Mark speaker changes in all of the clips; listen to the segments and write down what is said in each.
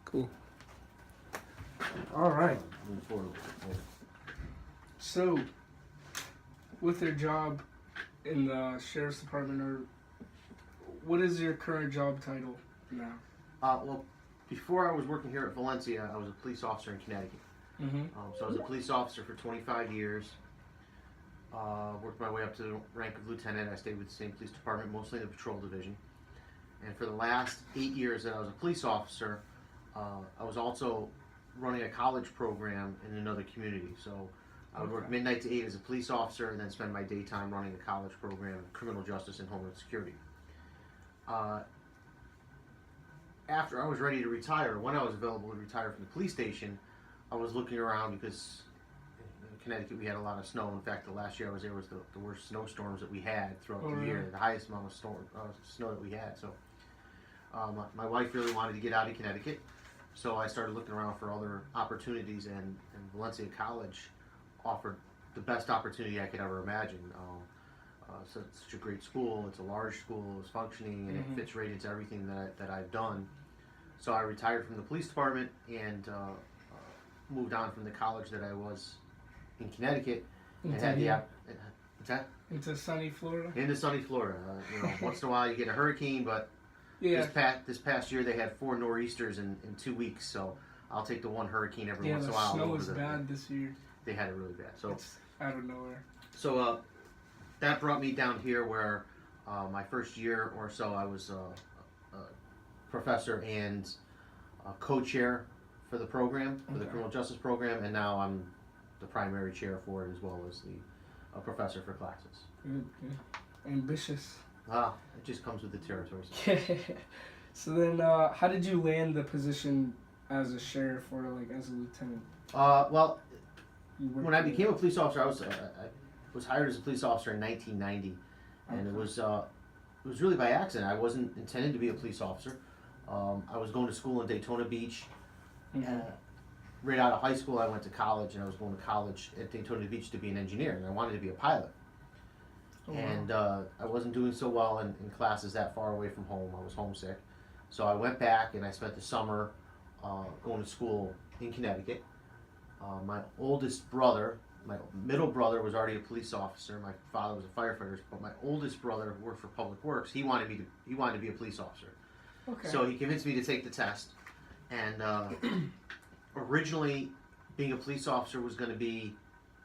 Speaker 1: Cool. All right.
Speaker 2: Moving forward.
Speaker 1: So, with your job in the sheriff's department, or what is your current job title now?
Speaker 2: Well, before I was working here at Valencia, I was a police officer in Connecticut.
Speaker 1: Mm-hmm.
Speaker 2: So I was a police officer for 25 years. Worked my way up to the rank of lieutenant. I stayed with the same police department, mostly in the patrol division. And for the last 8 years that I was a police officer, I was also running a college program in another community. So I would work midnight to 8 as a police officer and then spend my daytime running a college program in criminal justice and homeland security. After I was ready to retire, when I was available to retire from the police station, I was looking around because in Connecticut we had a lot of snow. In fact, the last year I was there was the worst snowstorms that we had throughout the year, the highest amount of snow that we had. So my wife really wanted to get out of Connecticut, so I started looking around for other opportunities, and Valencia College offered the best opportunity I could ever imagine. So it's such a great school. It's a large school. It's functioning, and it fits right into everything that I've done. So I retired from the police department and moved on from the college that I was in Connecticut, and had the
Speaker 1: into sunny Florida.
Speaker 2: into sunny Florida. Once in a while you get a hurricane, but
Speaker 1: Yeah.
Speaker 2: this past year they had 4 nor'easters in 2 weeks. So I'll take the one hurricane every
Speaker 1: Yeah,
Speaker 2: once
Speaker 1: the
Speaker 2: in a while.
Speaker 1: snow was bad this year.
Speaker 2: They had it really bad. So
Speaker 1: It's out of nowhere.
Speaker 2: So that brought me down here where my first year or so I was a professor and co-chair for the program, for the criminal justice program, and now I'm the primary chair for it as well as the professor for classes.
Speaker 1: Good. Ambitious.
Speaker 2: It just comes with the territories.
Speaker 1: So then, how did you land the position as a sheriff or like as a lieutenant?
Speaker 2: Well,
Speaker 1: You worked
Speaker 2: when I
Speaker 1: with-
Speaker 2: became a police officer, I was hired as a police officer in 1990, and it was really by accident. I wasn't intended to be a police officer. I was going to school in Daytona Beach. Right out of high school, I went to college, and I was going to college at Daytona Beach to be an engineer, and I wanted to be a pilot.
Speaker 1: Oh, wow.
Speaker 2: And I wasn't doing so well in classes that far away from home. I was homesick. So I went back, and I spent the summer going to school in Connecticut. My oldest brother, my middle brother was already a police officer. My father was a firefighter, but my oldest brother worked for Public Works. He wanted to be a police officer.
Speaker 1: Okay.
Speaker 2: So he convinced me to take the test. And originally, being a police officer was going to be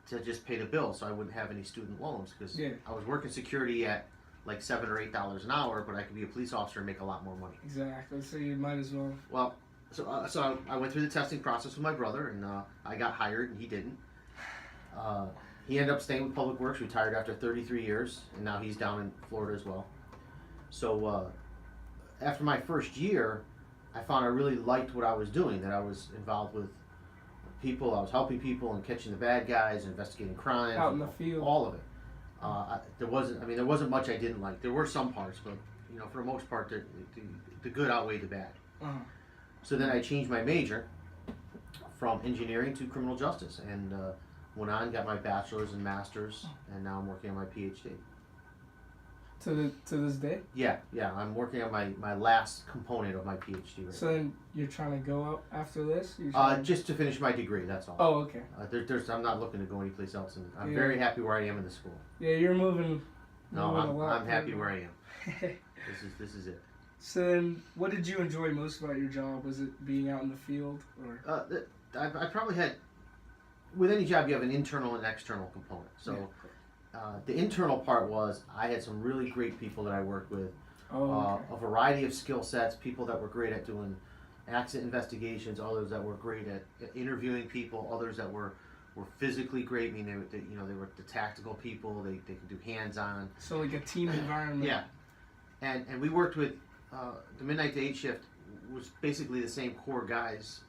Speaker 2: to just pay the bills, so I wouldn't have any student loans, because I was working security at like $7 or $8 an hour, but I could be a police officer and make a lot more money.
Speaker 1: Exactly. So you might as well.
Speaker 2: Well, so I went through the testing process with my brother, and I got hired, and he didn't. He ended up staying with Public Works, retired after 33 years, and now he's down in Florida as well. So after my first year, I found I really liked what I was doing, that I was involved with people, I was helping people and catching the bad guys, investigating crimes.
Speaker 1: Out in the field.
Speaker 2: All of it. There wasn't much I didn't like. There were some parts, but for the most part, the good outweighed the bad. So then I changed my major from engineering to criminal justice, and went on, got my bachelor's and master's, and now I'm working on my PhD.
Speaker 1: To this day.
Speaker 2: Yeah, I'm working on my last component of my PhD right
Speaker 1: So then you're trying to go out after this?
Speaker 2: just to finish my degree, that's all.
Speaker 1: Oh, okay.
Speaker 2: I'm not looking to go anyplace else, and I'm very happy where I am in the school.
Speaker 1: Yeah, you're moving.
Speaker 2: No,
Speaker 1: moving a lot
Speaker 2: I'm happy
Speaker 1: further.
Speaker 2: where I am. This is it.
Speaker 1: So then, what did you enjoy most about your job? Was it being out in the field, or?
Speaker 2: I probably had, with any job you have an internal and external component. So the internal part was I had some really great people that I worked with, a variety of skill sets, people that were great at doing accident investigations, others that were great at interviewing people, others that were physically great. I mean, they were the tactical people. They could do hands-on.
Speaker 1: So like a team environment.
Speaker 2: Yeah, and we worked with the midnight to 8 shift was basically the same core guys,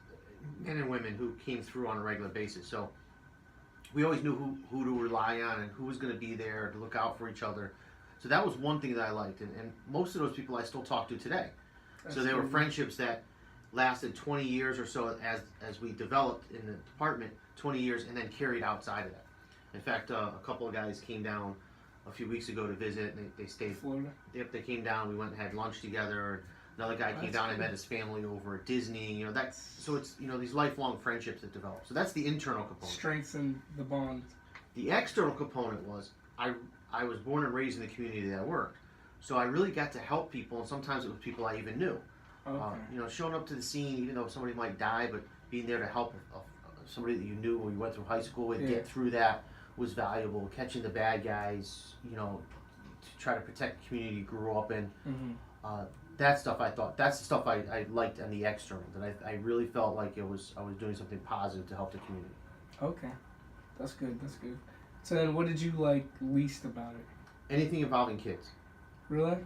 Speaker 2: men and women, who came through on a regular basis. So we always knew who to rely on and who was going to be there to look out for each other. So that was one thing that I liked, and most of those people I still talk to today. So they were friendships that lasted 20 years or so as we developed in the department, 20 years, and then carried outside of that. In fact, a couple of guys came down a few weeks ago to visit, and they stayed.
Speaker 1: Florida.
Speaker 2: Yep, they came down. We went and had lunch together. Another guy came
Speaker 1: That's
Speaker 2: down and
Speaker 1: cool.
Speaker 2: met his family over at Disney. You know, so it's these lifelong friendships that develop. So that's the internal component.
Speaker 1: Strengthen the bond.
Speaker 2: The external component was I was born and raised in the community that I worked, so I really got to help people, and sometimes it was people I even knew.
Speaker 1: Okay.
Speaker 2: You know, showing up to the scene, even though somebody might die, but being there to help somebody that you knew when you went through high school and get through that was valuable. Catching the bad guys, you know, to try to protect the community you grew up in. That stuff that's the stuff I liked on the external. That I really felt like I was doing something positive to help the community.
Speaker 1: Okay. That's good. That's good. So then, what did you like least about it?
Speaker 2: Anything involving kids.
Speaker 1: Really?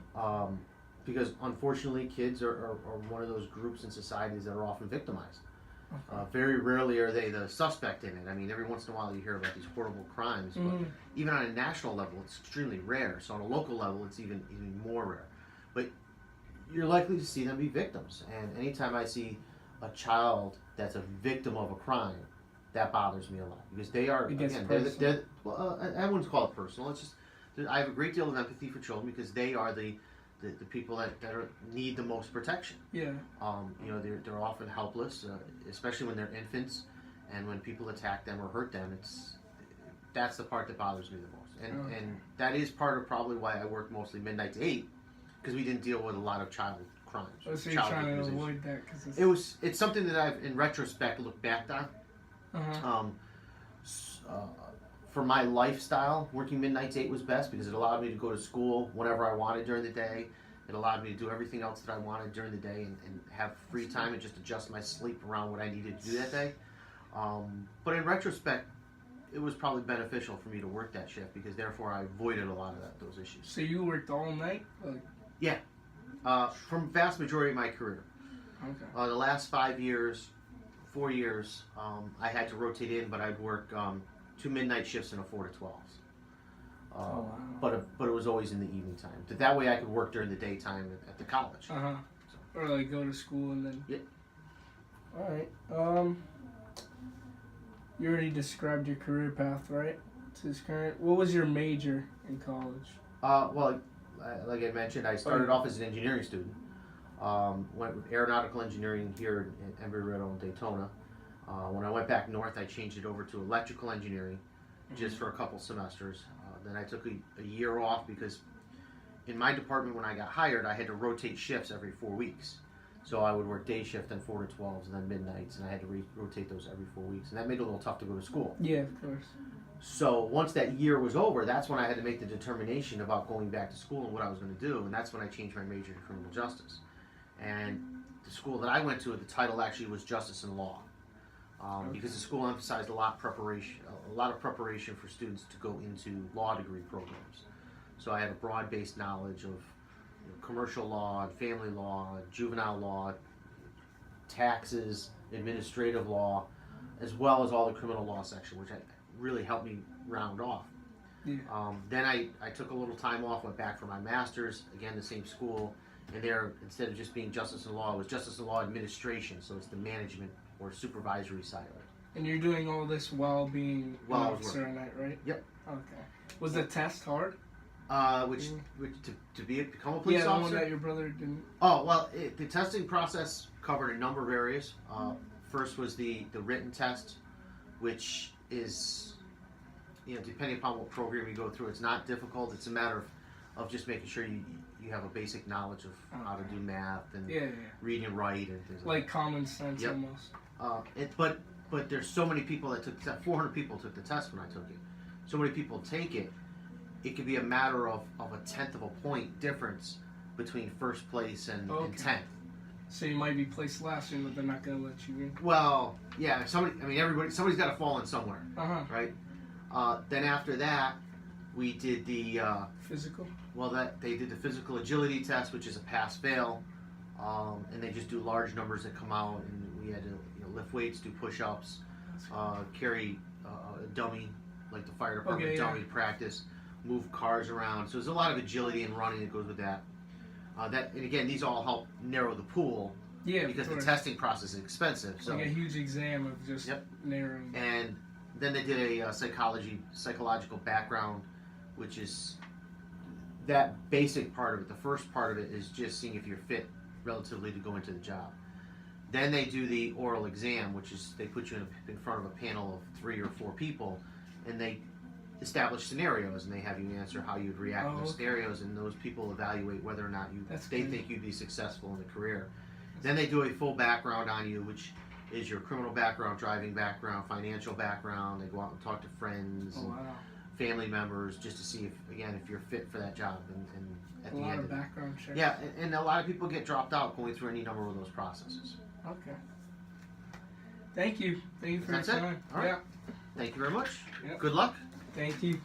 Speaker 2: Because unfortunately, kids are one of those groups in societies that are often victimized.
Speaker 1: Okay.
Speaker 2: Very rarely are they the suspect in it. I mean, every once in a while you hear about these horrible crimes, but even on a national level, it's extremely rare. So on a local level, it's even more rare. But you're likely to see them be victims. And anytime I see a child that's a victim of a crime, that bothers me a lot because they are I wouldn't call it personal. It's just I have a great deal of empathy for children because they are the people that need the most protection.
Speaker 1: Yeah.
Speaker 2: You know, they're often helpless, especially when they're infants, and when people attack them or hurt them. That's the part that bothers me the most, and that is part of probably why I work mostly midnight to 8, because we didn't deal with a lot of child crimes.
Speaker 1: Oh, so you're trying to avoid that because
Speaker 2: it's something that I've in retrospect looked back on. For my lifestyle, working midnight to 8 was best because it allowed me to go to school whenever I wanted during the day. It allowed me to do everything else that I wanted during the day and have free time and just adjust my sleep around what I needed to do that day. But in retrospect, it was probably beneficial for me to work that shift because therefore I avoided a lot of those issues.
Speaker 1: So you worked all night? Like...
Speaker 2: Yeah. From vast majority of my career.
Speaker 1: Okay.
Speaker 2: The last 4 years, I had to rotate in, but I'd work 2 midnight shifts and a 4 to 12s.
Speaker 1: Wow.
Speaker 2: But it was always in the evening time. That way I could work during the daytime at the college.
Speaker 1: Or like go to school and then.
Speaker 2: Yeah.
Speaker 1: All right. You already described your career path, right? To this current. What was your major in college?
Speaker 2: Well, like I mentioned, I started off as an engineering student. Went with aeronautical engineering here in Embry-Riddle and Daytona. When I went back north, I changed it over to electrical engineering, just for a couple semesters. Then I took a year off because in my department when I got hired, I had to rotate shifts every 4 weeks. So I would work day shift, then 4 to 12s, and then midnights, and I had to rotate those every 4 weeks. And that made it a little tough to go to school.
Speaker 1: Yeah, of course.
Speaker 2: So once that year was over, that's when I had to make the determination about going back to school and what I was going to do. And that's when I changed my major to criminal justice. And the school that I went to, the title actually was Justice and Law. Because the school emphasized a lot of preparation for students to go into law degree programs. So I had a broad-based knowledge of commercial law, family law, juvenile law, taxes, administrative law, as well as all the criminal law section, which really helped me round off.
Speaker 1: Yeah.
Speaker 2: Then I took a little time off, went back for my master's, again the same school, and there, instead of just being Justice and Law, it was Justice and Law Administration, so it's the management or supervisory side of it.
Speaker 1: And you're doing all this while being an
Speaker 2: While I was
Speaker 1: officer at night, right?
Speaker 2: Yep.
Speaker 1: Okay. Was the test hard?
Speaker 2: Which to become a police
Speaker 1: the
Speaker 2: officer?
Speaker 1: one that your brother didn't.
Speaker 2: Oh, well, the testing process covered a number of areas. First was the written test, which is, depending upon what program you go through, it's not difficult. It's a matter of just making sure you have a basic knowledge of how to do math and read and write and things like that.
Speaker 1: Common sense almost.
Speaker 2: But there's so many people that took the test. 400 people took the test when I took it. So many people take it. It could be a matter of a tenth of a point difference between first place and 10th.
Speaker 1: So you might be placed last year, but they're not going to let you in.
Speaker 2: Well, yeah. Somebody's got to fall in somewhere, right? Then after that, we did the
Speaker 1: physical.
Speaker 2: Well, they did the physical agility test, which is a pass-fail, and they just do large numbers that come out, and we had to lift weights, do push-ups, carry a dummy, like the fire department dummy practice, move cars around. So there's a lot of agility and running that goes with that. And again, these all help narrow the pool.
Speaker 1: Yeah,
Speaker 2: because the testing process is expensive. So
Speaker 1: like a huge exam of just narrowing.
Speaker 2: And then they did a psychological background, which is that basic part of it. The first part of it is just seeing if you're fit relatively to go into the job. Then they do the oral exam, which is they put you in front of a panel of 3 or 4 people, and they establish scenarios, and they have you answer how you'd react in those scenarios, and those people evaluate whether or not they think you'd be successful in the career. Then they do a full background on you, which is your criminal background, driving background, financial background. They go out and talk to friends and family members just to see if you're fit for that job. And at the end of
Speaker 1: background checks.
Speaker 2: Yeah, and a lot of people get dropped out going through any number of those processes.
Speaker 1: Okay. Thank you for your time.
Speaker 2: All right. Yeah. Thank you very much.
Speaker 1: Yep.
Speaker 2: Good luck.
Speaker 1: Thank you.